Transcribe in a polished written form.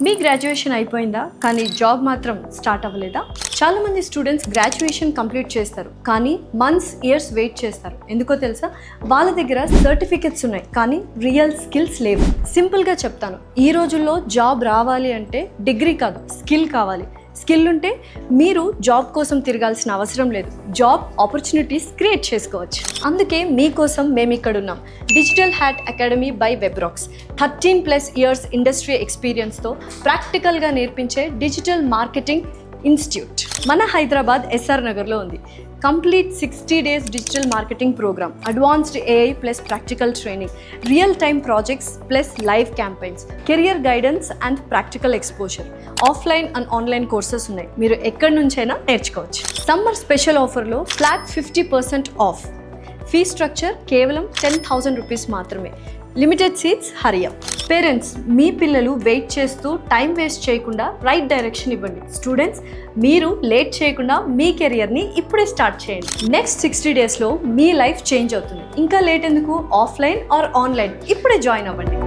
మీ graduation అయిపోయిందా కానీ job మాత్రం స్టార్ట్ అవ్వలేదా? చాలా మంది స్టూడెంట్స్ గ్రాడ్యుయేషన్ కంప్లీట్ చేస్తారు కానీ మంత్స్ ఇయర్స్ వెయిట్ చేస్తారు. ఎందుకో తెలుసా? వాళ్ళ దగ్గర సర్టిఫికెట్స్ ఉన్నాయి కానీ రియల్ స్కిల్స్ లేవు. సింపుల్గా చెప్తాను, ఈ రోజుల్లో జాబ్ రావాలి అంటే డిగ్రీ కాదు, స్కిల్ కావాలి. స్కిల్ ఉంటే మీరు జాబ్ కోసం తిరగాల్సిన అవసరం లేదు, జాబ్ ఆపర్చునిటీస్ క్రియేట్ చేసుకోవచ్చు. అందుకే మీకోసం మేము ఇక్కడ ఉన్నాం. Digital hat academy by Webrax 13+ years industry ఎక్స్పీరియన్స్తో ప్రాక్టికల్గా నేర్పించే డిజిటల్ మార్కెటింగ్ ఇన్స్టిట్యూట్ మన హైదరాబాద్ ఎస్ఆర్ నగర్లో ఉంది. Complete 60 days digital marketing program, advanced AI plus practical training, real time projects plus live campaigns, career guidance and practical exposure. Offline and online courses ఉన్నాయి, మీరు ఎక్కడి నుంచైనా నేర్చుకోవచ్చు. సమ్మర్ స్పెషల్ ఆఫర్లో flat 50% off. Fee structure కేవలం 10,000 rupees మాత్రమే. Limited seats, hurry up. Parents, మీ పిల్లలు వెయిట్ చేస్తూ టైం వేస్ట్ చేయకుండా రైట్ డైరెక్షన్ ఇవ్వండి. స్టూడెంట్స్, మీరు లేట్ చేయకుండా మీ కెరియర్ని ఇప్పుడే స్టార్ట్ చేయండి. నెక్స్ట్ 60 డేస్లో మీ లైఫ్ చేంజ్ అవుతుంది. ఇంకా లేట్ ఎందుకు? ఆఫ్లైన్ ఆర్ ఆన్లైన్ ఇప్పుడే జాయిన్ అవ్వండి.